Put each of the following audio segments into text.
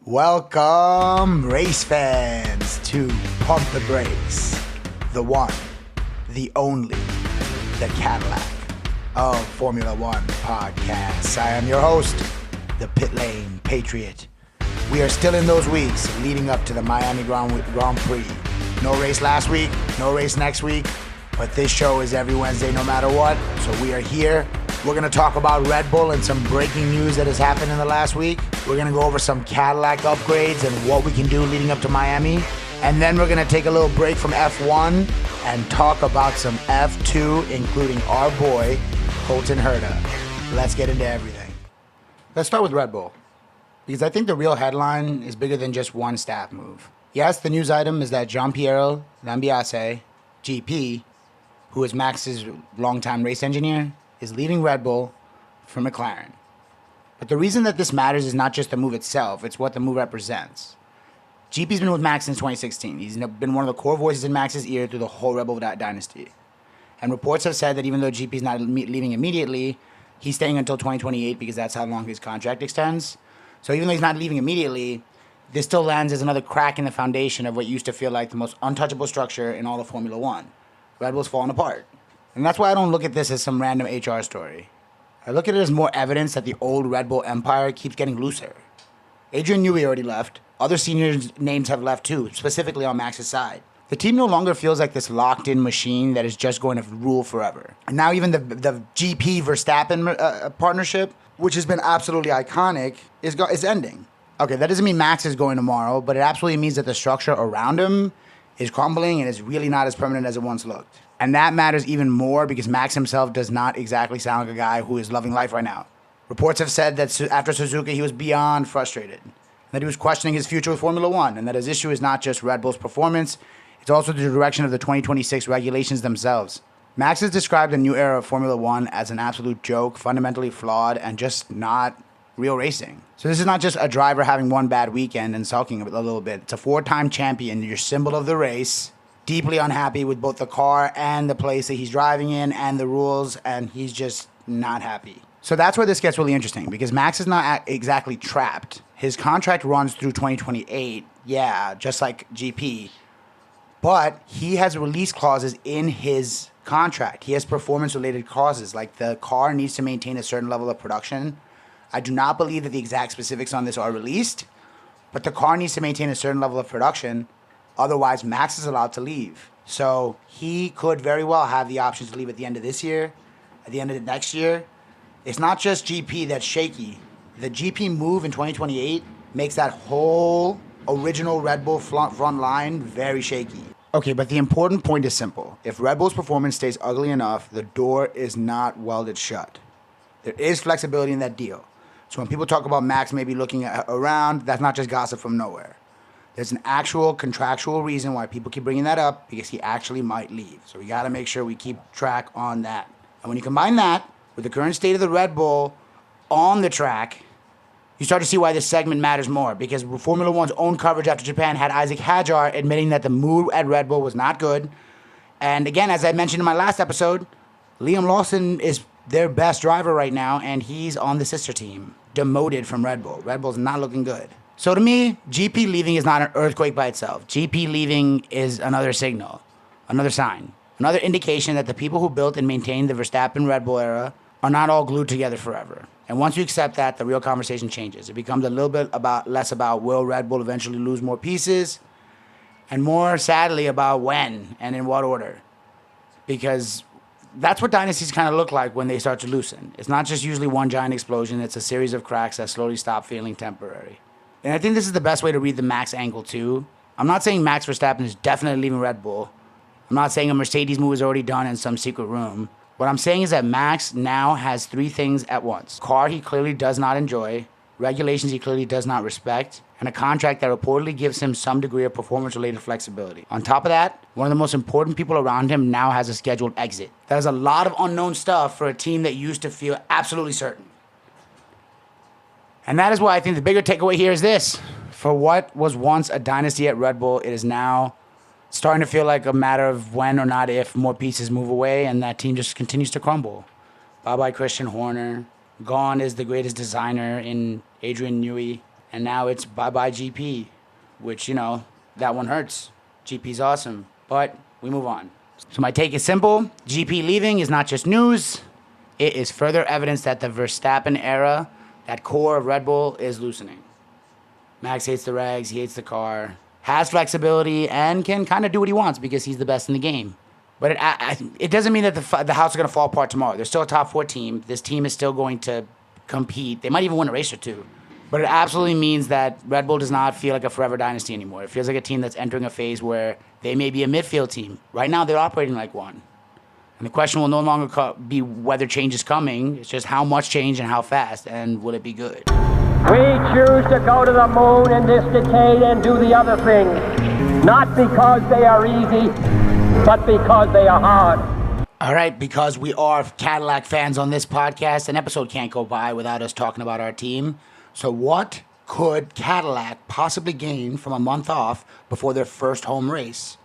Welcome, race fans, to Pump the Brakes, the one, the only, the Cadillac of Formula One podcasts. I am your host, the Pitlane Patriot. We are still in those weeks leading up to the Miami Grand Prix. No race last week, no race next week, but this show is every Wednesday no matter what, so we are here. We're going to talk about Red Bull and some breaking news that has happened in the last week. We're going to go over some Cadillac upgrades and what we can do leading up to Miami. And then we're going to take a little break from F1 and talk about some F2, including our boy, Colton Herta. Let's get into everything. Let's start with Red Bull, because I think the real headline is bigger than just one staff move. Yes, the news item is that Gianpiero Lambiase, GP, who is Max's longtime race engineer, is leaving Red Bull for McLaren. But the reason that this matters is not just the move itself, it's what the move represents. GP's been with Max since 2016. He's been one of the core voices in Max's ear through the whole Red Bull dynasty. And reports have said that even though GP's not leaving immediately, he's staying until 2028 because that's how long his contract extends. So even though he's not leaving immediately, this still lands as another crack in the foundation of what used to feel like the most untouchable structure in all of Formula One. Red Bull's falling apart. And that's why I don't look at this as some random HR story. I look at it as more evidence that the old Red Bull empire keeps getting looser. Adrian Newey already left. Other senior names have left too, specifically on Max's side. The team no longer feels like this locked-in machine that is just going to rule forever. And now even the GP Verstappen partnership, which has been absolutely iconic, is ending. Okay, that doesn't mean Max is going tomorrow, but it absolutely means that the structure around him is crumbling and is really not as permanent as it once looked. And that matters even more because Max himself does not exactly sound like a guy who is loving life right now. Reports have said that after Suzuka, he was beyond frustrated, that he was questioning his future with Formula One, and that his issue is not just Red Bull's performance, it's also the direction of the 2026 regulations themselves. Max has described the new era of Formula One as an absolute joke, fundamentally flawed, and just not real racing. So this is not just a driver having one bad weekend and sulking a little bit. It's a four-time champion, your symbol of the race, deeply unhappy with both the car and the place that he's driving in and the rules, and he's just not happy. So that's where this gets really interesting, because Max is not exactly trapped. His contract runs through 2028, yeah, just like GP, but he has release clauses in his contract. He has performance-related clauses, like the car needs to maintain a certain level of production. I do not believe that the exact specifics on this are released, but the car needs to maintain a certain level of production. Otherwise, Max is allowed to leave. So he could very well have the option to leave at the end of this year, at the end of the next year. It's not just GP that's shaky. The GP move in 2028 makes that whole original Red Bull front line very shaky. Okay, but the important point is simple. If Red Bull's performance stays ugly enough, the door is not welded shut. There is flexibility in that deal. So when people talk about Max maybe looking around, that's not just gossip from nowhere. There's an actual contractual reason why people keep bringing that up, because he actually might leave. So we got to make sure we keep track on that. And when you combine that with the current state of the Red Bull on the track, you start to see why this segment matters more, because Formula One's own coverage after Japan had Isaac Hadjar admitting that the move at Red Bull was not good. And again, as I mentioned in my last episode, Liam Lawson is their best driver right now, and he's on the sister team, demoted from Red Bull. Red Bull's not looking good. So to me, GP leaving is not an earthquake by itself. GP leaving is another signal, another sign, another indication that the people who built and maintained the Verstappen Red Bull era are not all glued together forever. And once you accept that, the real conversation changes. It becomes a little bit less about will Red Bull eventually lose more pieces, and more sadly about when and in what order. Because that's what dynasties kind of look like when they start to loosen. It's not just usually one giant explosion. It's a series of cracks that slowly stop feeling temporary. And I think this is the best way to read the Max angle too. I'm not saying Max Verstappen is definitely leaving Red Bull. I'm not saying a Mercedes move is already done in some secret room. What I'm saying is that Max now has three things at once. Car he clearly does not enjoy, regulations he clearly does not respect, and a contract that reportedly gives him some degree of performance-related flexibility. On top of that, one of the most important people around him now has a scheduled exit. That is a lot of unknown stuff for a team that used to feel absolutely certain. And that is why I think the bigger takeaway here is this. For what was once a dynasty at Red Bull, it is now starting to feel like a matter of when or not if more pieces move away, and that team just continues to crumble. Bye-bye Christian Horner. Gone is the greatest designer in Adrian Newey. And now it's bye-bye GP, which, that one hurts. GP's awesome, but we move on. So my take is simple. GP leaving is not just news. It is further evidence that the Verstappen era, that core of Red Bull, is loosening. Max hates the regs, he hates the car, has flexibility, and can kind of do what he wants because he's the best in the game. But it doesn't mean that the house is going to fall apart tomorrow. They're still a top 4 team. This team is still going to compete. They might even win a race or two. But it absolutely means that Red Bull does not feel like a forever dynasty anymore. It feels like a team that's entering a phase where they may be a midfield team. Right now, they're operating like one. And the question will no longer be whether change is coming. It's just how much change and how fast, and will it be good? We choose to go to the moon in this decade and do the other things, not because they are easy, but because they are hard. All right, because we are Cadillac fans on this podcast, an episode can't go by without us talking about our team. So what could Cadillac possibly gain from a month off before their first home race?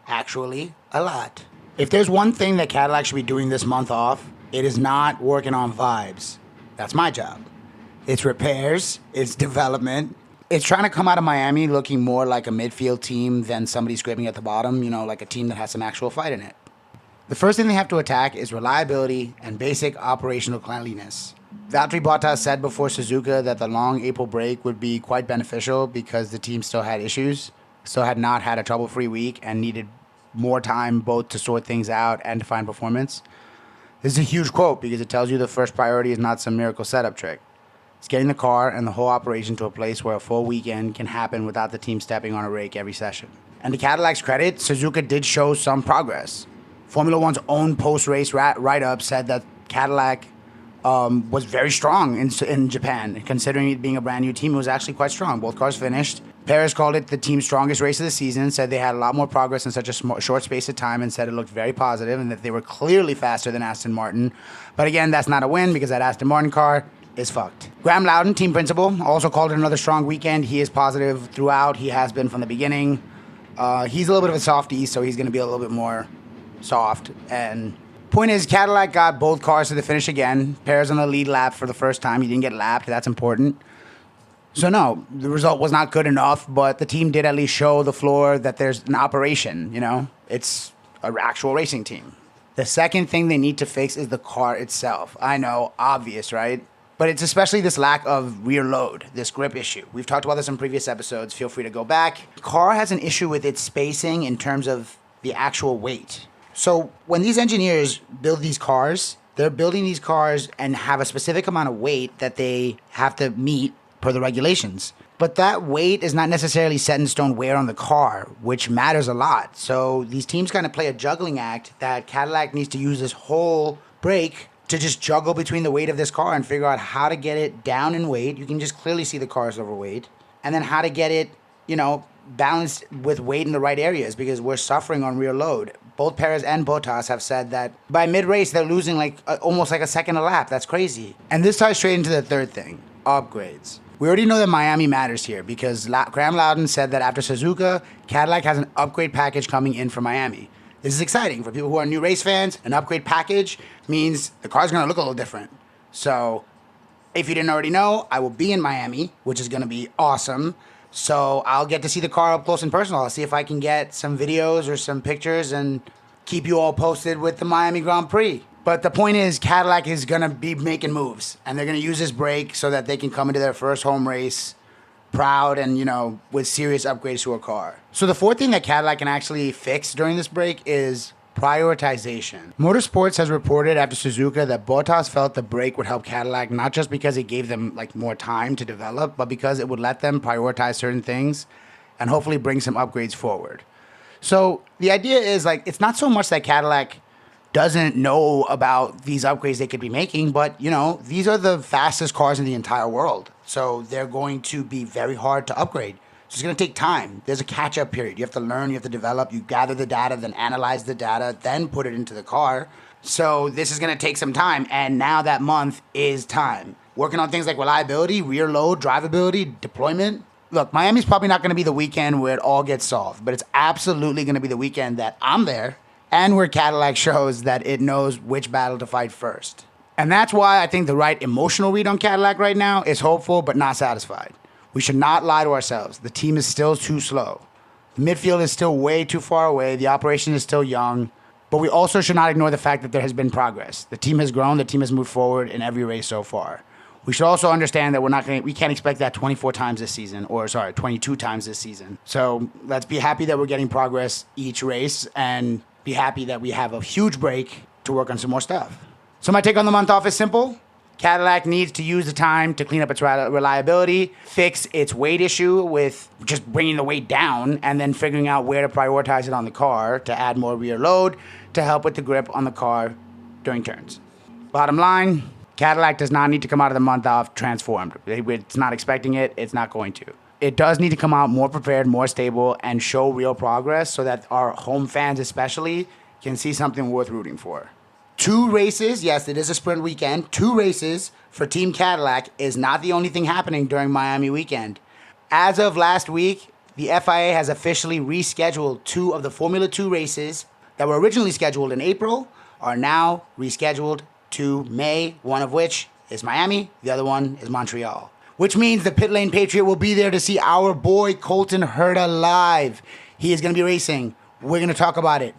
Actually, a lot. If there's one thing that Cadillac should be doing this month off, it is not working on vibes. That's my job. It's repairs, it's development. It's trying to come out of Miami looking more like a midfield team than somebody scraping at the bottom, like a team that has some actual fight in it. The first thing they have to attack is reliability and basic operational cleanliness. Valtteri Bottas said before Suzuka that the long April break would be quite beneficial because the team still had issues, still had not had a trouble-free week, and needed more time both to sort things out and to find performance. This is a huge quote because it tells you the first priority is not some miracle setup trick. It's getting the car and the whole operation to a place where a full weekend can happen without the team stepping on a rake every session. And to Cadillac's credit, Suzuka did show some progress. Formula One's own post-race write-up said that Cadillac was very strong in Japan. Considering it being a brand new team, it was actually quite strong. Both cars finished. Perez called it the team's strongest race of the season, said they had a lot more progress in such a short space of time, and said it looked very positive and that they were clearly faster than Aston Martin. But again, that's not a win because that Aston Martin car is fucked. Graham Loudon, team principal, also called it another strong weekend. He is positive throughout. He has been from the beginning. He's a little bit of a softie, so he's going to be a little bit more soft. And point is, Cadillac got both cars to the finish again. Perez on the lead lap for the first time. He didn't get lapped. That's important. So no, the result was not good enough, but the team did at least show the floor that there's an operation, It's an actual racing team. The second thing they need to fix is the car itself. I know, obvious, right? But it's especially this lack of rear load, this grip issue. We've talked about this in previous episodes. Feel free to go back. The car has an issue with its spacing in terms of the actual weight. So when these engineers build these cars, they're building these cars and have a specific amount of weight that they have to meet per the regulations. But that weight is not necessarily set in stone wear on the car, which matters a lot. So these teams kind of play a juggling act that Cadillac needs to use this whole break to just juggle between the weight of this car and figure out how to get it down in weight. You can just clearly see the car is overweight. And then how to get it, balanced with weight in the right areas because we're suffering on rear load. Both Perez and Bottas have said that by mid-race, they're losing almost like a second a lap. That's crazy. And this ties straight into the third thing, upgrades. We already know that Miami matters here because Graham Loudon said that after Suzuka, Cadillac has an upgrade package coming in for Miami. This is exciting for people who are new race fans. An upgrade package means the car's going to look a little different. So if you didn't already know, I will be in Miami, which is going to be awesome. So I'll get to see the car up close and personal. I'll see if I can get some videos or some pictures and keep you all posted with the Miami Grand Prix. But the point is, Cadillac is going to be making moves, and they're going to use this break so that they can come into their first home race proud and, with serious upgrades to a car. So the fourth thing that Cadillac can actually fix during this break is prioritization. Motorsports has reported after Suzuka that Bottas felt the break would help Cadillac not just because it gave them more time to develop, but because it would let them prioritize certain things and hopefully bring some upgrades forward. So the idea is it's not so much that Cadillac doesn't know about these upgrades they could be making, but these are the fastest cars in the entire world. So they're going to be very hard to upgrade. So it's going to take time. There's a catch-up period. You have to learn, you have to develop, you gather the data, then analyze the data, then put it into the car. So this is going to take some time, and now that month is time. Working on things like reliability, rear load, drivability, deployment. Look, Miami's probably not going to be the weekend where it all gets solved, but it's absolutely going to be the weekend that I'm there and where Cadillac shows that it knows which battle to fight first. And that's why I think the right emotional read on Cadillac right now is hopeful but not satisfied. We should not lie to ourselves. The team is still too slow. The midfield is still way too far away. The operation is still young. But we also should not ignore the fact that there has been progress. The team has grown. The team has moved forward in every race so far. We should also understand that we can't expect that 24 times this season, 22 times this season. So let's be happy that we're getting progress each race and be happy that we have a huge break to work on some more stuff. So my take on the month off is simple. Cadillac needs to use the time to clean up its reliability, fix its weight issue with just bringing the weight down, and then figuring out where to prioritize it on the car to add more rear load to help with the grip on the car during turns. Bottom line, Cadillac does not need to come out of the month off transformed. It's not expecting it. It's not going to. It does need to come out more prepared, more stable, and show real progress so that our home fans especially can see something worth rooting for. 2 races, yes, it is a sprint weekend. 2 races for Team Cadillac is not the only thing happening during Miami weekend. As of last week, the FIA has officially rescheduled 2 of the Formula 2 races that were originally scheduled in April, are now rescheduled to May, one of which is Miami, the other one is Montreal. Which means the Pitlane Patriot will be there to see our boy Colton Herta live. He is going to be racing. We're going to talk about it.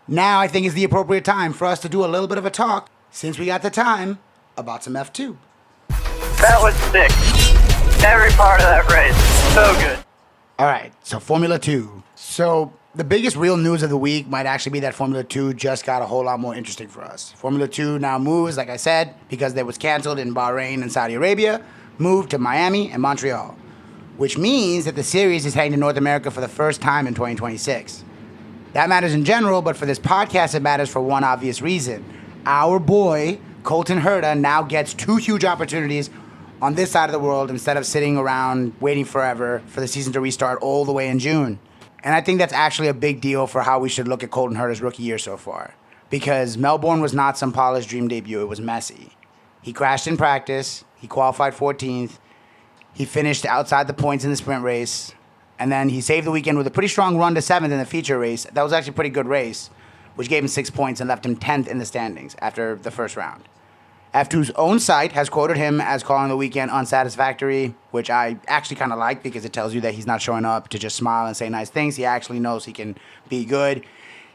Now I think is the appropriate time for us to do a little bit of a talk, since we got the time, about some F2. That was sick. Every part of that race. So good. All right, so Formula 2. So the biggest real news of the week might actually be that Formula 2 just got a whole lot more interesting for us. Formula 2 now moves, like I said, because it was canceled in Bahrain and Saudi Arabia, moved to Miami and Montreal, which means that the series is heading to North America for the first time in 2026. That matters in general, but for this podcast, it matters for one obvious reason. Our boy, Colton Herta, now gets 2 huge opportunities on this side of the world instead of sitting around waiting forever for the season to restart all the way in June. And I think that's actually a big deal for how we should look at Colton Herta's rookie year so far. Because Melbourne was not some polished dream debut, it was messy. He crashed in practice, he qualified 14th, he finished outside the points in the sprint race, and then he saved the weekend with a pretty strong run to 7th in the feature race. That was actually a pretty good race, which gave him 6 points and left him 10th in the standings after the first round. F2's own site has quoted him as calling the weekend unsatisfactory, which I actually kind of like because it tells you that he's not showing up to just smile and say nice things. He actually knows he can be good.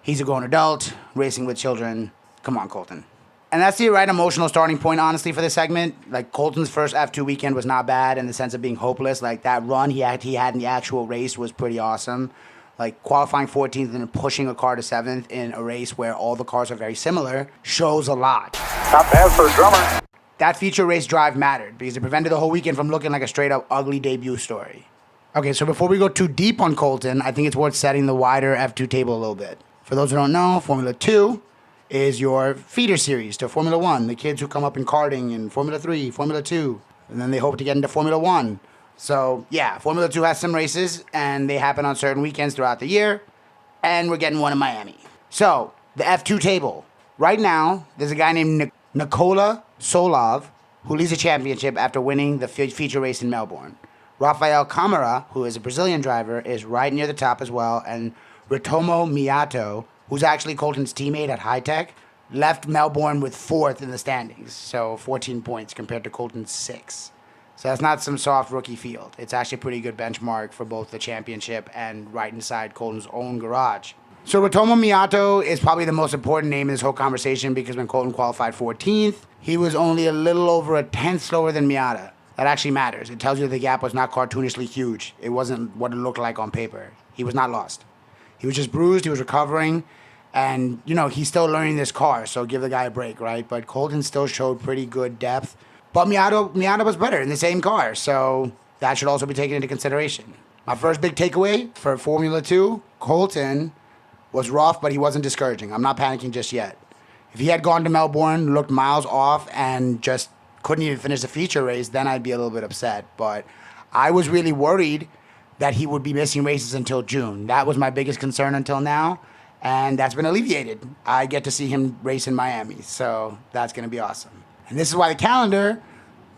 He's a grown adult, racing with children. Come on, Colton. And that's the right emotional starting point, honestly, for this segment. Like, Colton's first F2 weekend was not bad in the sense of being hopeless. Like, that run he had in the actual race was pretty awesome. Like, qualifying 14th and pushing a car to 7th in a race where all the cars are very similar shows a lot. Not bad for a drummer. That feature race drive mattered because it prevented the whole weekend from looking like a straight-up ugly debut story. Okay, so before we go too deep on Colton, I think it's worth setting the wider F2 table a little bit. For those who don't know, Formula 2 is your feeder series to Formula 1. The kids who come up in karting in Formula 3, Formula 2, and then they hope to get into Formula 1. So, yeah, Formula 2 has some races, and they happen on certain weekends throughout the year, and we're getting one in Miami. So, the F2 table. Right now, there's a guy named Nikola Solov who leads the championship after winning the feature race in Melbourne. Rafael Camara, who is a Brazilian driver, is right near the top as well, and Ritomo Miyato, who's actually Colton's teammate at High Tech, left Melbourne with 4th in the standings, so 14 points compared to Colton's 6. So that's not some soft rookie field. It's actually a pretty good benchmark for both the championship and right inside Colton's own garage. So Ritomo Miyato is probably the most important name in this whole conversation because when Colton qualified 14th, he was only a little over a 10th slower than Miata. That actually matters. It tells you the gap was not cartoonishly huge. It wasn't what it looked like on paper. He was not lost. He was just bruised. He was recovering. And, you know, he's still learning this car, so give the guy a break, right? But Colton still showed pretty good depth. But Miata was better in the same car, so that should also be taken into consideration. My first big takeaway for Formula 2, Colton was rough, but he wasn't discouraging. I'm not panicking just yet. If he had gone to Melbourne, looked miles off, and just couldn't even finish the feature race, then I'd be a little bit upset. But I was really worried that he would be missing races until June. That was my biggest concern until now, and that's been alleviated. I get to see him race in Miami, so that's going to be awesome. And this is why the calendar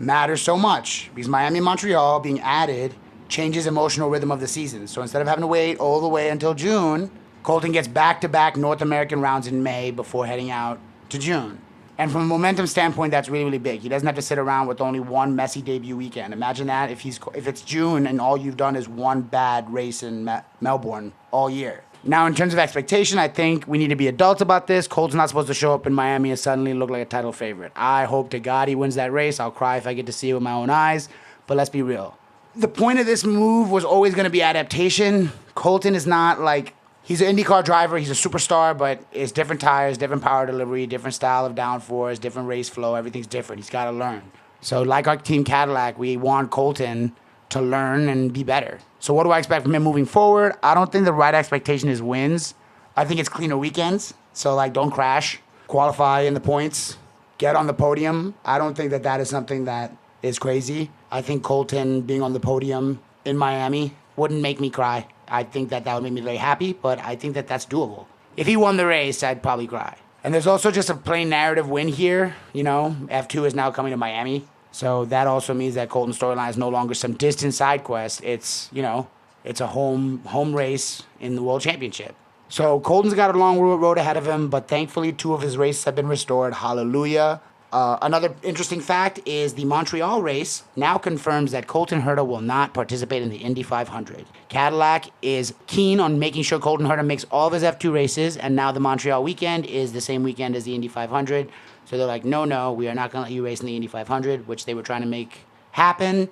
matters so much, because Miami and Montreal being added changes emotional rhythm of the season. So instead of having to wait all the way until June, Colton gets back-to-back North American rounds in May before heading out to June. And from a momentum standpoint, that's really, really big. He doesn't have to sit around with only one messy debut weekend. Imagine that if it's June and all you've done is one bad race in Melbourne all year. Now, in terms of expectation, I think we need to be adults about this. Colton's not supposed to show up in Miami and suddenly look like a title favorite. I hope to God he wins that race. I'll cry if I get to see it with my own eyes. But let's be real. The point of this move was always going to be adaptation. Colton is not like... He's an IndyCar driver. He's a superstar, but it's different tires, different power delivery, different style of downforce, different race flow. Everything's different. He's got to learn. So like our Team Cadillac, we want Colton to learn and be better. So what do I expect from him moving forward? I don't think the right expectation is wins. I think it's cleaner weekends. So, like, don't crash. Qualify in the points. Get on the podium. I don't think that is something that is crazy. I think Colton being on the podium in Miami wouldn't make me cry. I think that would make me very happy, but I think that that's doable. If he won the race, I'd probably cry. And there's also just a plain narrative win here. You know, F2 is now coming to Miami. So that also means that Colton's storyline is no longer some distant side quest. It's, you know, it's a home race in the World Championship. So Colton's got a long road ahead of him, but thankfully 2 of his races have been restored. Hallelujah. Another interesting fact is the Montreal race now confirms that Colton Herta will not participate in the Indy 500. Cadillac is keen on making sure Colton Herta makes all of his F2 races, and now the Montreal weekend is the same weekend as the Indy 500. So they're like, no, we are not going to let you race in the Indy 500, which they were trying to make happen.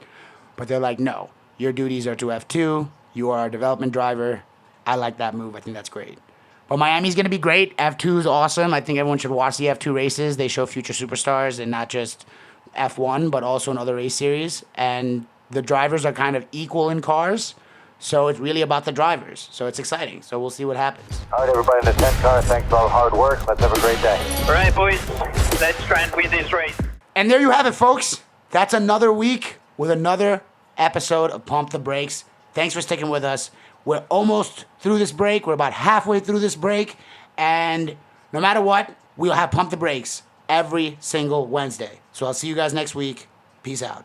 But they're like, no, your duties are to F2. You are a development driver. I like that move. I think that's great. But Miami's going to be great. F2 is awesome. I think everyone should watch the F2 races. They show future superstars and not just F1, but also in other race series. And the drivers are kind of equal in cars. So it's really about the drivers. So it's exciting. So we'll see what happens. All right, everybody in the 10 car, thanks for all the hard work. Let's have a great day. All right, boys. Let's try and win this race. And there you have it, folks. That's another week with another episode of Pump the Brakes. Thanks for sticking with us. We're almost through this break. We're about halfway through this break. And no matter what, we'll have Pump the Brakes every single Wednesday. So I'll see you guys next week. Peace out.